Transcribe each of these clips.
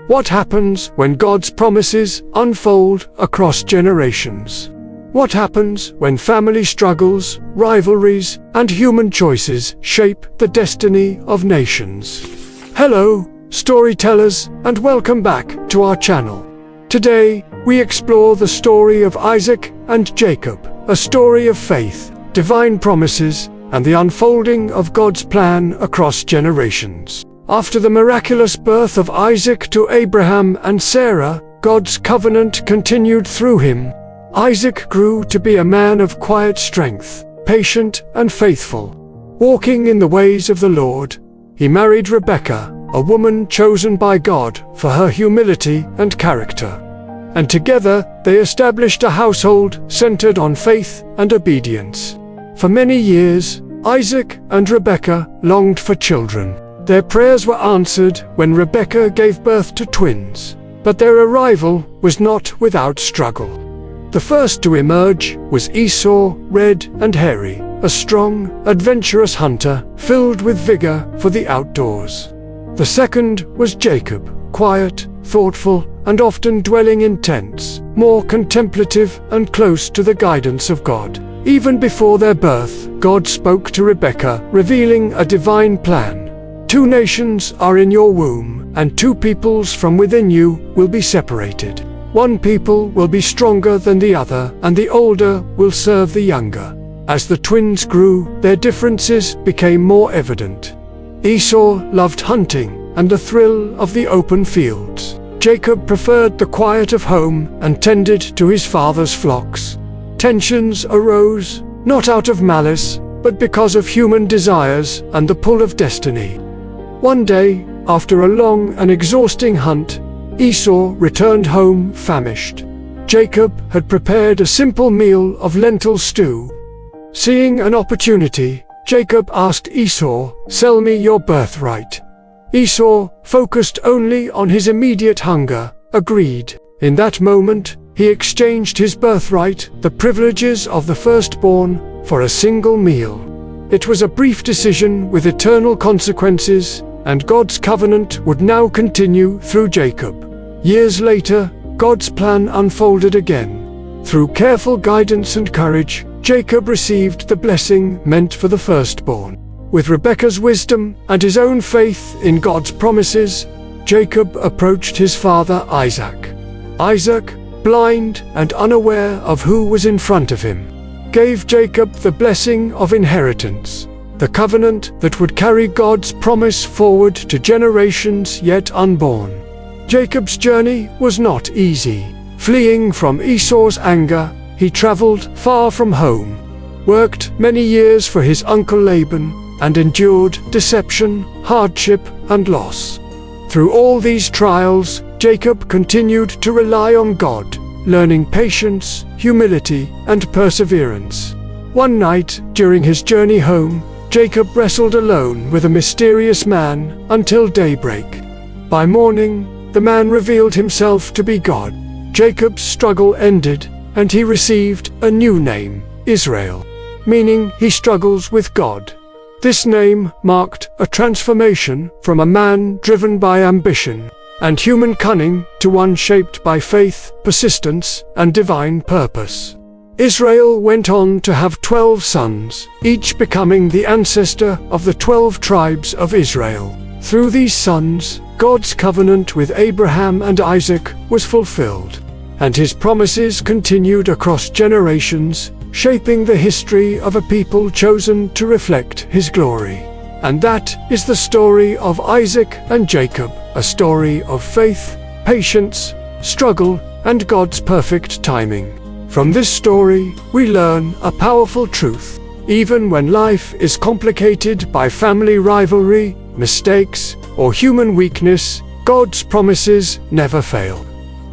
What happens when God's promises unfold across generations? What happens when family struggles, rivalries, and human choices shape the destiny of nations? Hello, storytellers, and welcome back to our channel. Today, we explore the story of Isaac and Jacob, a story of faith, divine promises, and the unfolding of God's plan across generations. After the miraculous birth of Isaac to Abraham and Sarah, God's covenant continued through him. Isaac grew to be a man of quiet strength, patient and faithful. Walking in the ways of the Lord, he married Rebekah, a woman chosen by God for her humility and character. And together, they established a household centered on faith and obedience. For many years, Isaac and Rebekah longed for children. Their prayers were answered when Rebekah gave birth to twins, but their arrival was not without struggle. The first to emerge was Esau, red and hairy, a strong, adventurous hunter filled with vigor for the outdoors. The second was Jacob, quiet, thoughtful, and often dwelling in tents, more contemplative and close to the guidance of God. Even before their birth, God spoke to Rebekah, revealing a divine plan. 2 nations are in your womb, and 2 peoples from within you will be separated. 1 people will be stronger than the other, and the older will serve the younger. As the twins grew, their differences became more evident. Esau loved hunting and the thrill of the open fields. Jacob preferred the quiet of home and tended to his father's flocks. Tensions arose, not out of malice, but because of human desires and the pull of destiny. One day, after a long and exhausting hunt, Esau returned home famished. Jacob had prepared a simple meal of lentil stew. Seeing an opportunity, Jacob asked Esau, "Sell me your birthright." Esau, focused only on his immediate hunger, agreed. In that moment, he exchanged his birthright, the privileges of the firstborn, for a single meal. It was a brief decision with eternal consequences, and God's covenant would now continue through Jacob. Years later, God's plan unfolded again. Through careful guidance and courage, Jacob received the blessing meant for the firstborn. With Rebekah's wisdom and his own faith in God's promises, Jacob approached his father Isaac. Isaac, blind and unaware of who was in front of him, gave Jacob the blessing of inheritance, the covenant that would carry God's promise forward to generations yet unborn. Jacob's journey was not easy. Fleeing from Esau's anger, he traveled far from home, worked many years for his uncle Laban, and endured deception, hardship, and loss. Through all these trials, Jacob continued to rely on God, learning patience, humility, and perseverance. One night, during his journey home, Jacob wrestled alone with a mysterious man until daybreak. By morning, the man revealed himself to be God. Jacob's struggle ended, and he received a new name, Israel, meaning he struggles with God. This name marked a transformation from a man driven by ambition and human cunning to one shaped by faith, persistence, and divine purpose. Israel went on to have 12 sons, each becoming the ancestor of the 12 tribes of Israel. Through these sons, God's covenant with Abraham and Isaac was fulfilled, and his promises continued across generations, shaping the history of a people chosen to reflect his glory. And that is the story of Isaac and Jacob, a story of faith, patience, struggle, and God's perfect timing. From this story, we learn a powerful truth. Even when life is complicated by family rivalry, mistakes, or human weakness, God's promises never fail.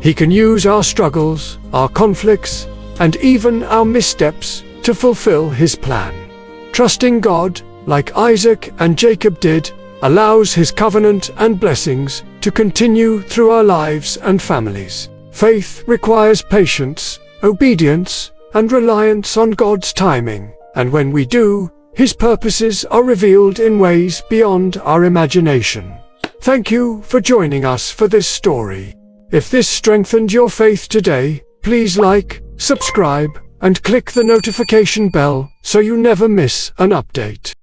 He can use our struggles, our conflicts, and even our missteps to fulfill his plan. Trusting God, like Isaac and Jacob did, allows his covenant and blessings to continue through our lives and families. Faith requires patience, obedience, and reliance on God's timing, and when we do, his purposes are revealed in ways beyond our imagination. Thank you for joining us for this story. If this strengthened your faith today, please like, subscribe, and click the notification bell so you never miss an update.